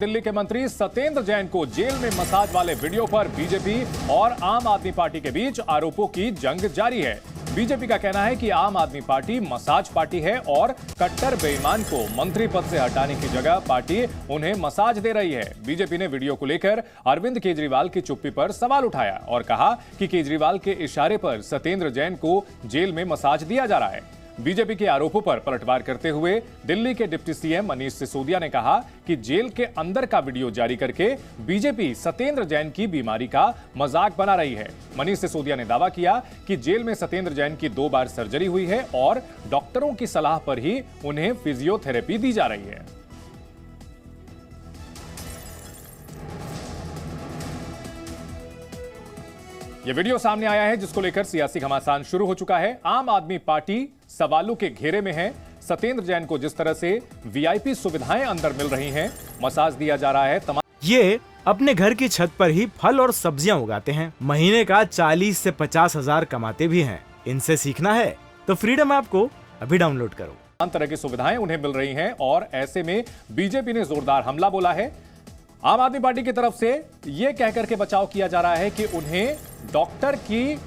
दिल्ली के मंत्री सत्येंद्र जैन को जेल में मसाज वाले वीडियो पर बीजेपी और आम आदमी पार्टी के बीच आरोपों की जंग जारी है। बीजेपी का कहना है कि आम आदमी पार्टी मसाज पार्टी है और कट्टर बेईमान को मंत्री पद से हटाने की जगह पार्टी उन्हें मसाज दे रही है। बीजेपी ने वीडियो को लेकर अरविंद केजरीवाल की चुप्पी पर सवाल उठाया और कहा कि केजरीवाल के इशारे पर सत्येंद्र जैन को जेल में मसाज दिया जा रहा है। बीजेपी के आरोपों पर पलटवार करते हुए दिल्ली के डिप्टी सीएम मनीष सिसोदिया ने कहा कि जेल के अंदर का वीडियो जारी करके बीजेपी सत्येंद्र जैन की बीमारी का मजाक बना रही है। मनीष सिसोदिया ने दावा किया कि जेल में सत्येंद्र जैन की 2 बार सर्जरी हुई है और डॉक्टरों की सलाह पर ही उन्हें फिजियोथेरेपी दी जा रही है। यह वीडियो सामने आया है जिसको लेकर सियासी घमासान शुरू हो चुका है। आम आदमी पार्टी सवालों के घेरे में है। सत्येंद्र जैन को जिस तरह से वीआईपी सुविधाएं अंदर मिल रही हैं, मसाज दिया जा रहा है, ये अपने घर की छत पर ही फल और सब्जियां उगाते हैं। महीने का 40 से 50 हजार कमाते भी हैं। इनसे सीखना है तो फ्रीडम ऐप को अभी डाउनलोड करो। तमाम तरह की सुविधाएं उन्हें मिल रही हैं और ऐसे में बीजेपी ने जोरदार हमला बोला है। आम आदमी पार्टी की तरफ से यह कहकर के बचाव किया जा रहा है कि उन्हें डॉक्टर की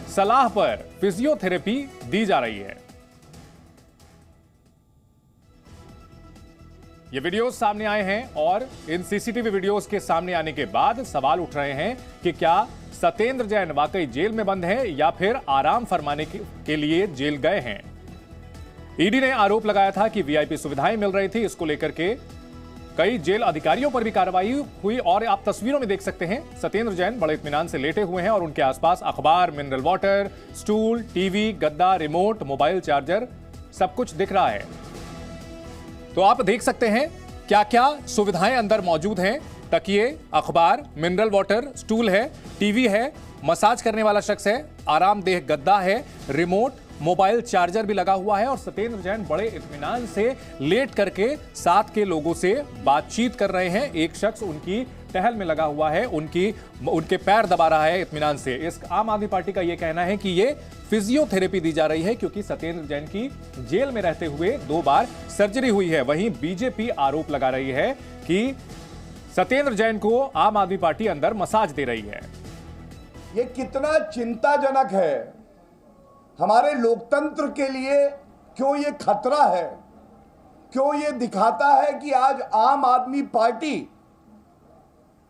सलाह पर फिजियोथेरेपी दी जा रही है। ये वीडियोस सामने आए हैं और इन सीसीटीवी वीडियोस के सामने आने के बाद सवाल उठ रहे हैं कि क्या सत्येंद्र जैन वाकई जेल में बंद है या फिर आराम फरमाने के लिए जेल गए हैं। ईडी ने आरोप लगाया था कि वीआईपी सुविधाएं मिल रही थी। इसको लेकर के कई जेल अधिकारियों पर भी कार्रवाई हुई और आप तस्वीरों में देख सकते हैं सत्येंद्र जैन बड़े इत्मीनान से लेटे हुए हैं और उनके आसपास अखबार, मिनरल वाटर, स्टूल, टीवी, गद्दा, रिमोट, मोबाइल चार्जर सब कुछ दिख रहा है। तो आप देख सकते हैं क्या क्या सुविधाएं अंदर मौजूद हैं। तकिए, अखबार, मिनरल वाटर, स्टूल है, टीवी है, मसाज करने वाला शख्स है, आरामदेह गद्दा है, रिमोट, मोबाइल चार्जर भी लगा हुआ है और सत्येंद्र जैन बड़े इत्मीनान से लेट करके साथ के लोगों से बातचीत कर रहे हैं। एक शख्स उनकी टहल में लगा हुआ है, उनके पैर दबा रहा है इत्मीनान से। इस आम आदमी पार्टी का यह कहना है कि ये फिजियोथेरेपी दी जा रही है क्योंकि सत्येंद्र जैन की जेल में रहते हुए 2 बार सर्जरी हुई है। वहीं बीजेपी आरोप लगा रही है कि सत्येंद्र जैन को आम आदमी पार्टी अंदर मसाज दे रही है। ये कितना चिंताजनक है हमारे लोकतंत्र के लिए। क्यों ये खतरा है? क्यों ये दिखाता है कि आज आम आदमी पार्टी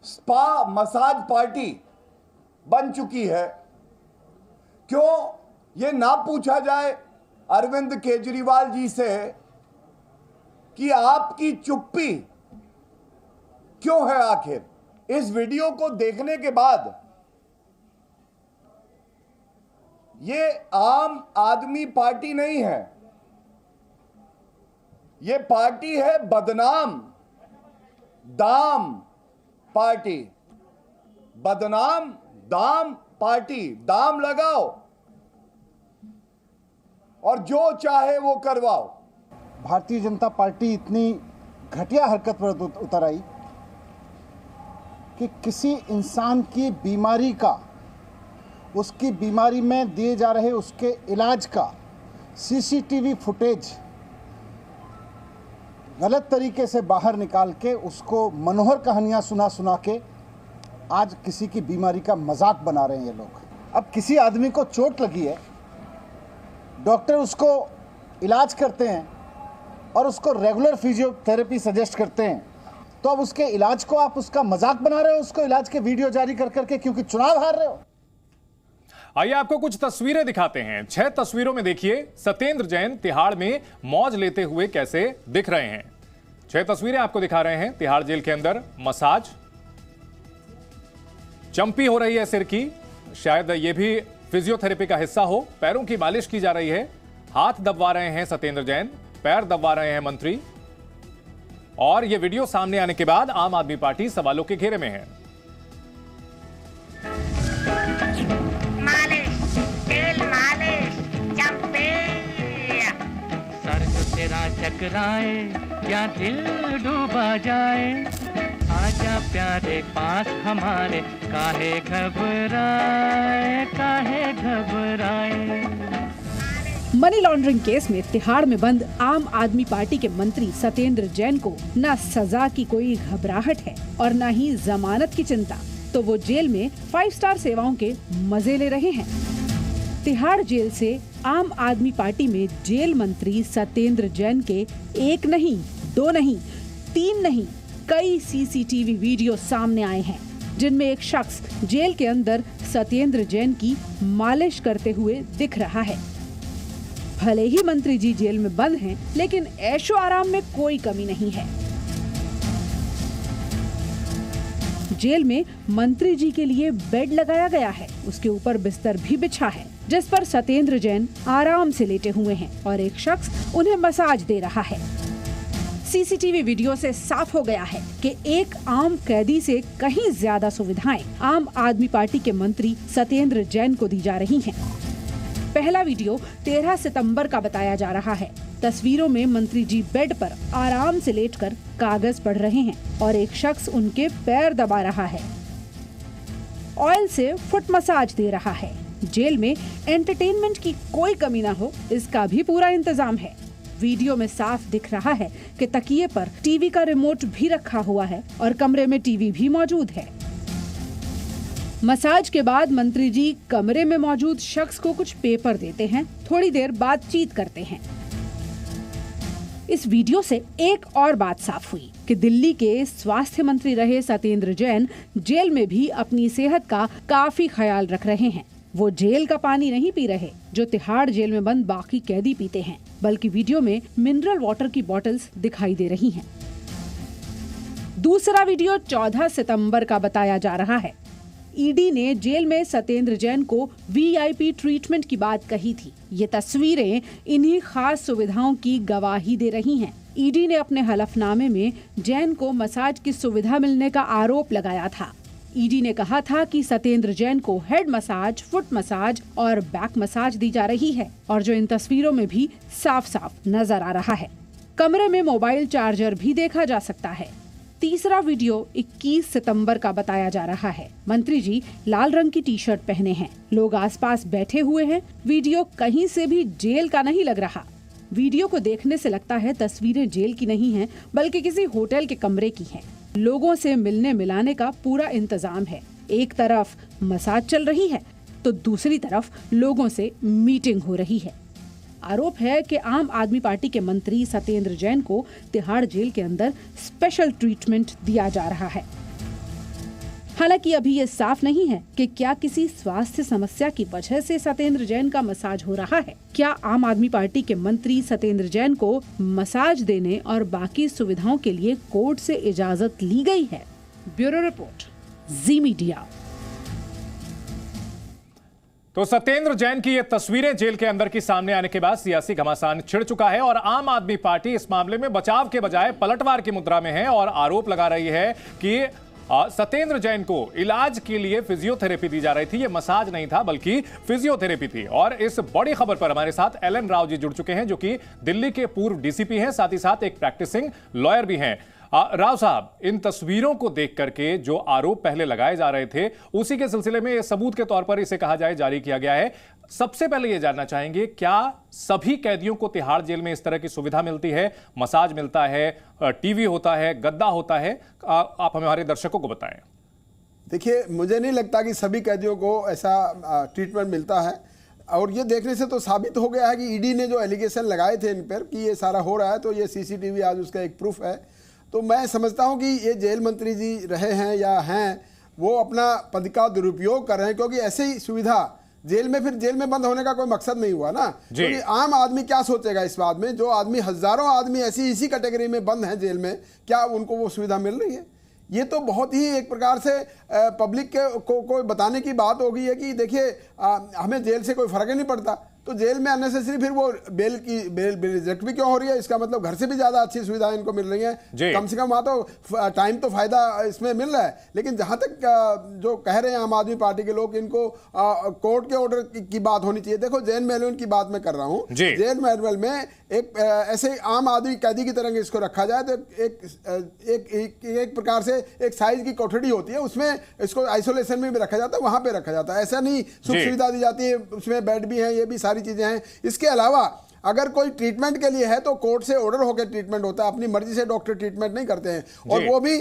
स्पा मसाज पार्टी बन चुकी है? क्यों ये ना पूछा जाए अरविंद केजरीवाल जी से कि आपकी चुप्पी क्यों है? आखिर इस वीडियो को देखने के बाद ये आम आदमी पार्टी नहीं है, ये पार्टी है बदनाम दाम पार्टी। बदनाम दाम पार्टी। दाम लगाओ और जो चाहे वो करवाओ। भारतीय जनता पार्टी इतनी घटिया हरकत पर उतर आई कि किसी इंसान की बीमारी का, उसकी बीमारी में दिए जा रहे उसके इलाज का सीसीटीवी फुटेज गलत तरीके से बाहर निकाल के उसको मनोहर कहानियां सुना के आज किसी की बीमारी का मजाक बना रहे हैं ये लोग। अब किसी आदमी को चोट लगी है, डॉक्टर उसको इलाज करते हैं और उसको रेगुलर फिजियोथेरेपी सजेस्ट करते हैं, तो अब उसके इलाज को आप उसका मजाक बना रहे हो, उसको इलाज के वीडियो जारी कर करके, क्योंकि चुनाव हार रहे हो। आइए आपको कुछ तस्वीरें दिखाते हैं। 6 तस्वीरों में देखिए सत्येंद्र जैन तिहाड़ में मौज लेते हुए कैसे दिख रहे हैं। 6 तस्वीरें आपको दिखा रहे हैं। तिहाड़ जेल के अंदर मसाज, चंपी हो रही है सिर की, शायद यह भी फिजियोथेरेपी का हिस्सा हो। पैरों की मालिश की जा रही है, हाथ दबवा रहे हैं सत्येंद्र जैन, पैर दबवा रहे हैं मंत्री। और यह वीडियो सामने आने के बाद आम आदमी पार्टी सवालों के घेरे में है। तेरा चकराए या दिल डूबा जाए, आजा प्यारे पास हमारे, काहे घबराए काहे घबराए। मनी लॉन्ड्रिंग केस में तिहाड़ में बंद आम आदमी पार्टी के मंत्री सत्येंद्र जैन को न सजा की कोई घबराहट है और न ही जमानत की चिंता, तो वो जेल में 5 स्टार सेवाओं के मजे ले रहे हैं। तिहाड़ जेल से आम आदमी पार्टी में जेल मंत्री सत्येंद्र जैन के 1 नहीं, 2 नहीं, 3 नहीं, कई सीसीटीवी वीडियो सामने आए हैं, जिनमें एक शख्स जेल के अंदर सत्येंद्र जैन की मालिश करते हुए दिख रहा है। भले ही मंत्री जी जेल में बंद हैं, लेकिन ऐशो आराम में कोई कमी नहीं है। जेल में मंत्री जी के लिए बेड लगाया गया है, उसके ऊपर बिस्तर भी बिछा है, जिस पर सत्येंद्र जैन आराम से लेटे हुए हैं और एक शख्स उन्हें मसाज दे रहा है। सीसीटीवी वीडियो से साफ हो गया है कि एक आम कैदी से कहीं ज्यादा सुविधाएं आम आदमी पार्टी के मंत्री सत्येंद्र जैन को दी जा रही हैं। पहला वीडियो 13 सितंबर का बताया जा रहा है। तस्वीरों में मंत्री जी बेड पर आराम से लेटकर कागज पढ़ रहे हैं और एक शख्स उनके पैर दबा रहा है, ऑयल से फुट मसाज दे रहा है। जेल में एंटरटेनमेंट की कोई कमी ना हो, इसका भी पूरा इंतजाम है। वीडियो में साफ दिख रहा है कि तकिए पर टीवी का रिमोट भी रखा हुआ है और कमरे में टीवी भी मौजूद है। मसाज के बाद मंत्री जी कमरे में मौजूद शख्स को कुछ पेपर देते हैं, थोड़ी देर बातचीत करते हैं। इस वीडियो से एक और बात साफ हुई कि दिल्ली के स्वास्थ्य मंत्री रहे सत्येंद्र जैन जेल में भी अपनी सेहत का काफी ख्याल रख रहे हैं। वो जेल का पानी नहीं पी रहे जो तिहाड़ जेल में बंद बाकी कैदी पीते हैं, बल्कि वीडियो में मिनरल वाटर की बोतल्स दिखाई दे रही हैं। दूसरा वीडियो 14 सितंबर का बताया जा रहा है। ईडी ने जेल में सत्येंद्र जैन को वीआईपी ट्रीटमेंट की बात कही थी। ये तस्वीरें इन्हीं खास सुविधाओं की गवाही दे रही हैं। ईडी ने अपने हलफनामे में जैन को मसाज की सुविधा मिलने का आरोप लगाया था। ईडी ने कहा था कि सत्येंद्र जैन को हेड मसाज, फुट मसाज और बैक मसाज दी जा रही है, और जो इन तस्वीरों में भी साफ साफ नजर आ रहा है। कमरे में मोबाइल चार्जर भी देखा जा सकता है। तीसरा वीडियो 21 सितंबर का बताया जा रहा है। मंत्री जी लाल रंग की टी-शर्ट पहने हैं, लोग आसपास बैठे हुए हैं। वीडियो कहीं से भी जेल का नहीं लग रहा। वीडियो को देखने से लगता है तस्वीरें जेल की नहीं हैं, बल्कि किसी होटल के कमरे की हैं। लोगों से मिलने मिलाने का पूरा इंतजाम है। एक तरफ मसाज चल रही है तो दूसरी तरफ लोगों से मीटिंग हो रही है। आरोप है कि आम आदमी पार्टी के मंत्री सत्येंद्र जैन को तिहाड़ जेल के अंदर स्पेशल ट्रीटमेंट दिया जा रहा है। हालांकि अभी ये साफ नहीं है कि क्या किसी स्वास्थ्य समस्या की वजह से सत्येंद्र जैन का मसाज हो रहा है। क्या आम आदमी पार्टी के मंत्री सत्येंद्र जैन को मसाज देने और बाकी सुविधाओं के लिए कोर्ट से इजाजत ली गई है? ब्यूरो रिपोर्ट, जी मीडिया। तो सत्येंद्र जैन की ये तस्वीरें जेल के अंदर की सामने आने के बाद सियासी घमासान छिड़ चुका है और आम आदमी पार्टी इस मामले में बचाव के बजाय पलटवार की मुद्रा में है और आरोप लगा रही है कि सत्येंद्र जैन को इलाज के लिए फिजियोथेरेपी दी जा रही थी। ये मसाज नहीं था बल्कि फिजियोथेरेपी थी। और इस बड़ी खबर पर हमारे साथ एलन राव जी जुड़ चुके हैं, जो कि दिल्ली के पूर्व डीसीपी हैं, साथ ही साथ एक प्रैक्टिसिंग लॉयर भी हैं। राव साहब, इन तस्वीरों को देख करके जो आरोप पहले लगाए जा रहे थे, उसी के सिलसिले में सबूत के तौर पर इसे कहा जाए जारी किया गया है। सबसे पहले ये जानना चाहेंगे, क्या सभी कैदियों को तिहाड़ जेल में इस तरह की सुविधा मिलती है? मसाज मिलता है, टीवी होता है, गद्दा होता है? आप हमारे दर्शकों को बताएं। देखिए, मुझे नहीं लगता कि सभी कैदियों को ऐसा ट्रीटमेंट मिलता है। और ये देखने से तो साबित हो गया है कि ईडी ने जो एलिगेशन लगाए थे इन पर कि ये सारा हो रहा है, तो ये सीसीटीवी आज उसका एक प्रूफ है। तो मैं समझता हूं कि ये जेल मंत्री जी रहे हैं या हैं, वो अपना पद का दुरुपयोग कर रहे हैं, क्योंकि ऐसे ही सुविधा जेल में, फिर जेल में बंद होने का कोई मकसद नहीं हुआ ना। क्योंकि आम आदमी क्या सोचेगा इस बात में, जो आदमी, हजारों आदमी ऐसी इसी कैटेगरी में बंद हैं जेल में, क्या उनको वो सुविधा मिल रही है? ये तो बहुत ही एक प्रकार से पब्लिक को बताने की बात होगी है कि देखिए, हमें जेल से कोई फर्क ही नहीं पड़ता, तो जेल में अननेसेसरी फिर वो बेल रिजेक्ट भी क्यों हो रही है? इसका मतलब घर से भी ज्यादा अच्छी सुविधाएं इनको मिल रही हैं। कम से कम वहाँ तो टाइम तो फायदा इसमें मिल रहा है। लेकिन जहां तक जो कह रहे हैं आम आदमी पार्टी के लोग, इनको कोर्ट के ऑर्डर की बात होनी चाहिए। देखो, जेल मैनुअल की बात मैं कर रहा हूँ। जेल मैनुअल में एक ऐसे आम आदमी कैदी की तरह इसको रखा जाए तो एक प्रकार से एक साइज की कोठरी होती है, उसमें इसको आइसोलेशन में भी रखा जाता है, वहां पे रखा जाता है। ऐसा नहीं सुख सुविधा दी जाती है, उसमें बेड भी है, ये भी सारी सारी चीजें हैं। इसके अलावा अगर कोई ट्रीटमेंट के लिए है तो कोर्ट से ऑर्डर होकर ट्रीटमेंट होता है, अपनी मर्जी से डॉक्टर ट्रीटमेंट नहीं करते हैं। और वो भी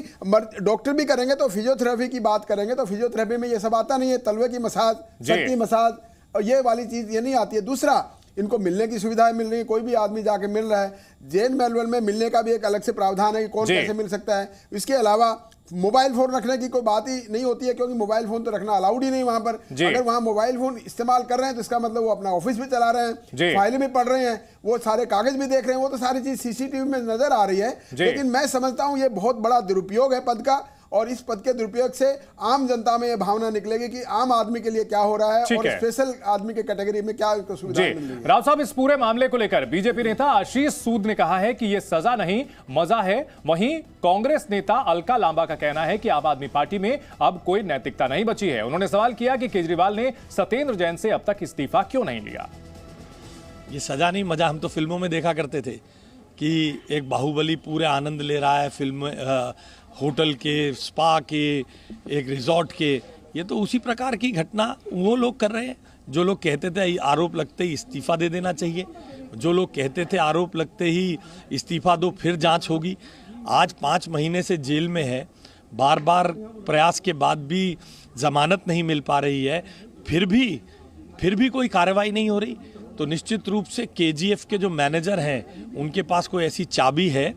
डॉक्टर भी करेंगे तो फिजियोथेरेपी की बात करेंगे तो फिजियोथेरेपी में ये सब आता नहीं है, तलवे की मसाज, सर की मसाज, और ये वाली चीज ये नहीं आती है। दूसरा, इनको मिलने की सुविधाएं मिल रही है, कोई भी आदमी जाके मिल रहा है। जेल मैनुअल में मिलने का भी एक अलग से प्रावधान है कि कौन कैसे मिल सकता है। इसके अलावा मोबाइल फोन रखने की कोई बात ही नहीं होती है, क्योंकि मोबाइल फोन तो रखना अलाउड ही नहीं वहां पर। अगर वहां मोबाइल फोन इस्तेमाल कर रहे हैं तो इसका मतलब वो अपना ऑफिस भी चला रहे हैं, फाइलें भी पढ़ रहे हैं, वो सारे कागज भी देख रहे हैं, वो तो सारी चीज सीसीटीवी में नजर आ रही है। लेकिन मैं समझता हूं ये बहुत बड़ा दुरुपयोग है पद का, और इस पद के दुरुपयोग से आम जनता में यह भावना निकलेगी कि आम आदमी के लिए क्या हो रहा है और स्पेशल आदमी के कैटेगरी में क्या सुविधा मिल रही है। राव साहब, इस पूरे मामले को लेकर बीजेपी नेता आशीष सूद ने कहा है कि यह सजा नहीं मजा है। वहीं कांग्रेस नेता अलका लांबा का कहना है कि आम आदमी पार्टी में अब कोई नैतिकता नहीं बची है। उन्होंने सवाल किया कि केजरीवाल ने सत्येंद्र जैन से अब तक इस्तीफा क्यों नहीं लिया। ये सजा नहीं मजा हम तो फिल्मों में देखा करते थे कि एक बाहुबली पूरे आनंद ले रहा है फिल्म, होटल के, स्पा के, एक रिजॉर्ट के। ये तो उसी प्रकार की घटना वो लोग कर रहे हैं। जो लोग कहते थे आरोप लगते ही इस्तीफा दे देना चाहिए, जो लोग कहते थे आरोप लगते ही इस्तीफा दो फिर जांच होगी, आज 5 महीने से जेल में है, बार बार प्रयास के बाद भी जमानत नहीं मिल पा रही है, फिर भी कोई कार्रवाई नहीं हो रही। तो निश्चित रूप से केजीएफ के जो मैनेजर हैं उनके पास कोई ऐसी चाबी है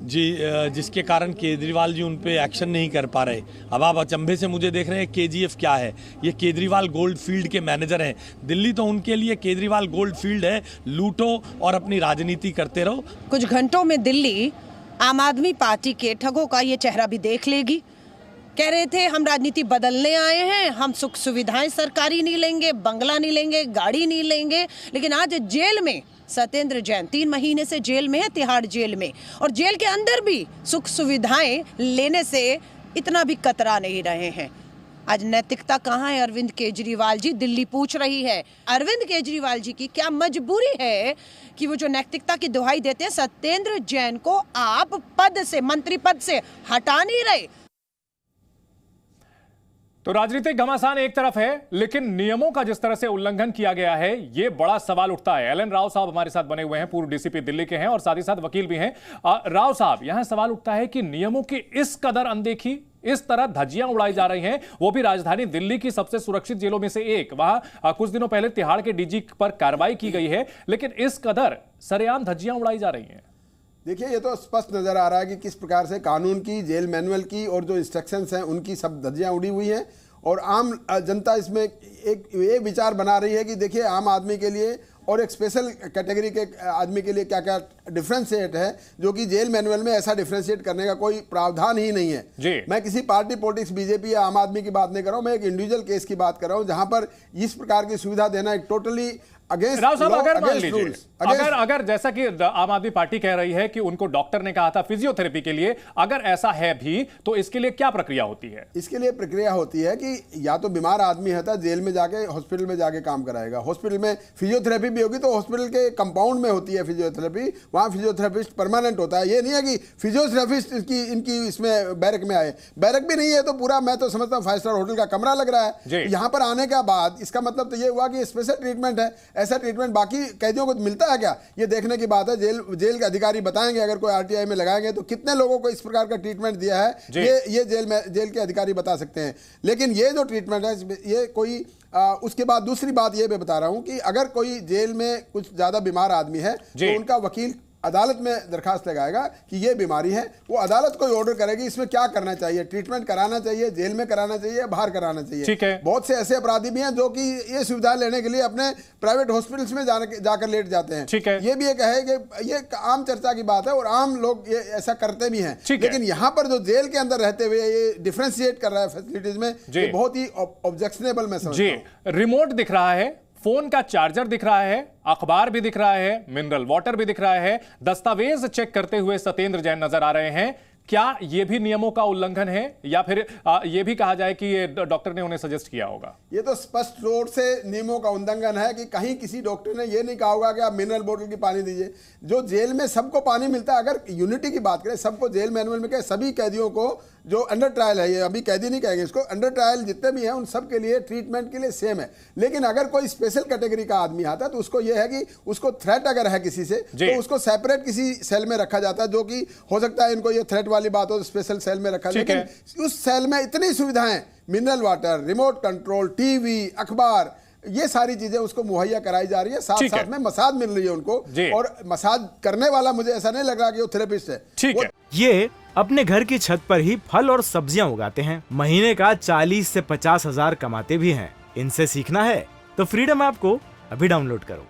जिसके कारण केजरीवाल जी उन पे एक्शन नहीं कर पा रहे। अब आप अचंभे से मुझे देख रहे हैं केजीएफ क्या है, ये केजरीवाल गोल्ड फील्ड के मैनेजर हैं। दिल्ली तो उनके लिए केजरीवाल गोल्ड फील्ड है, लूटो और अपनी राजनीति करते रहो। कुछ घंटों में दिल्ली आम आदमी पार्टी के ठगों का ये चेहरा भी देख लेगी। कह रहे थे हम राजनीति बदलने आए हैं, हम सुख सुविधाएं सरकारी नहीं लेंगे, बंगला नहीं लेंगे, गाड़ी नहीं लेंगे, लेकिन आज जेल में सत्येंद्र जैन 3 महीने से जेल में है, तिहाड़ जेल में, और जेल के अंदर भी सुख सुविधाएं लेने से इतना भी कतरा नहीं रहे हैं। आज नैतिकता कहाँ है अरविंद केजरीवाल जी, दिल्ली पूछ रही है। अरविंद केजरीवाल जी की क्या मजबूरी है कि वो जो नैतिकता की दुहाई देते हैं, सत्येंद्र जैन को आप पद से, मंत्री पद से हटा नहीं रहे। तो राजनीतिक घमासान एक तरफ है, लेकिन नियमों का जिस तरह से उल्लंघन किया गया है, यह बड़ा सवाल उठता है। एल एन राव साहब हमारे साथ बने हुए हैं, पूर्व डीसीपी दिल्ली के हैं और साथ ही साथ वकील भी हैं। राव साहब, यहां सवाल उठता है कि नियमों की इस कदर अनदेखी, इस तरह धज्जियां उड़ाई जा रही हैं, वो भी राजधानी दिल्ली की सबसे सुरक्षित जेलों में से एक। वहां कुछ दिनों पहले तिहाड़ के डीजी पर कार्रवाई की गई है, लेकिन इस कदर सरेआम धज्जियां उड़ाई जा रही हैं। देखिए, ये तो स्पष्ट नजर आ रहा है कि किस प्रकार से कानून की, जेल मैनुअल की और जो इंस्ट्रक्शंस हैं उनकी सब धज्जियां उड़ी हुई हैं। और आम जनता इसमें एक ये विचार बना रही है कि देखिए, आम आदमी के लिए और एक स्पेशल कैटेगरी के आदमी के लिए क्या क्या डिफ्रेंशिएट है, जो कि जेल मैनुअल में ऐसा डिफ्रेंशिएट करने का कोई प्रावधान ही नहीं है। मैं किसी पार्टी पॉलिटिक्स, बीजेपी या आम आदमी की बात नहीं कर रहा हूं, मैं एक इंडिविजुअल केस की बात कर रहा हूं, जहां पर इस प्रकार की सुविधा देना एक टोटली अगेंस्ट राव साहब, अगर मान लीजिए, अगर अगर जैसा कि आम आदमी पार्टी कह रही है कि उनको डॉक्टर ने कहा था फिजियोथेरेपी के लिए, अगर ऐसा है भी तो इसके लिए क्या प्रक्रिया होती है? इसके लिए प्रक्रिया होती है कि या तो बीमार आदमी है तो जेल में जाके, हॉस्पिटल में जाके काम कराएगा। हॉस्पिटल में फिजियोथेरेपी भी होगी तो हॉस्पिटल के कंपाउंड में होती है फिजियोथेरेपी, वहां फिजियोथेरेपिस्ट परमानेंट होता है। ये नहीं है कि फिजियोथेरेपिस्ट इनकी इसमें बैरक में आए, बैरक भी नहीं है तो पूरा, मैं तो समझता हूँ 5 स्टार होटल का कमरा लग रहा है। यहाँ पर आने के बाद इसका मतलब तो ये हुआ कि स्पेशल ट्रीटमेंट है। ऐसा ट्रीटमेंट बाकी कैदियों को मिलता है क्या, ये देखने की बात है। जेल के अधिकारी बताएंगे, अगर कोई आरटीआई में लगाएंगे तो कितने लोगों को इस प्रकार का ट्रीटमेंट दिया है, ये जेल के अधिकारी बता सकते हैं। लेकिन ये जो ट्रीटमेंट है, ये कोई उसके बाद दूसरी बात ये मैं बता रहा हूं कि अगर कोई जेल में कुछ ज्यादा बीमार आदमी है तो उनका वकील अदालत में दरखास्त लगाएगा कि ये बीमारी है, वो अदालत कोई ऑर्डर करेगी इसमें क्या करना चाहिए, ट्रीटमेंट कराना चाहिए, जेल में कराना चाहिए, बाहर कराना चाहिए। ठीक है। बहुत से ऐसे अपराधी भी हैं जो कि ये सुविधा लेने के लिए अपने प्राइवेट हॉस्पिटल्स में जाकर लेट जाते हैं। ठीक है। ये भी एक है कि ये आम चर्चा की बात है और आम लोग ये ऐसा करते भी हैं। लेकिन यहाँ पर जो जेल के अंदर रहते हुए ये डिफरेंशिएट कर रहा है फैसिलिटीज में, ये बहुत ही ऑब्जेक्शनेबल मैं समझता हूं। रिमोट दिख रहा है, फोन का चार्जर दिख रहा है, अखबार भी दिख रहा है, मिनरल वाटर भी दिख रहा है, दस्तावेज चेक करते हुए सत्येंद्र जैन नजर आ रहे हैं। क्या यह भी नियमों का उल्लंघन है, या फिर यह भी कहा जाए कि ये डॉक्टर ने उन्हें सजेस्ट किया होगा? ये तो स्पष्ट तौर से नियमों का उल्लंघन है कि कहीं किसी डॉक्टर ने ये नहीं कहा होगा कि आप मिनरल बोतल की पानी दीजिए। जो जेल में सबको पानी मिलता है, अगर यूनिटी की बात करें, सबको जेल मैनुअल में कहे सभी कैदियों को जो अंडर ट्रायल है, ये अभी कैदी नहीं कहेंगे इसको, अंडर ट्रायल जितने भी हैं उन सब के लिए ट्रीटमेंट के लिए सेम है। लेकिन अगर कोई स्पेशल कैटेगरी का आदमी आता है तो उसको ये है कि उसको थ्रेट अगर है किसी से तो उसको सेपरेट किसी सेल में रखा जाता है, जो कि हो सकता है इनको ये थ्रेट वाली बात हो तो स्पेशल सेल में रखा, लेकिन उस सेल में इतनी सुविधाएं, mineral water, remote control, TV, अखबार, ये सारी चीजें उसको मुहैया कराई जा रही है। साथ साथ में मसाज मिल रही है उनको, और मसाज करने वाला मुझे ऐसा नहीं लग रहा कि वो थेरेपिस्ट है। ठीक है। ये अपने घर की छत पर ही फल और सब्जियां उगाते हैं, महीने का 40 से 50 हजार कमाते भी हैं। इनसे सीखना है तो फ्रीडम ऐप को अभी डाउनलोड करो।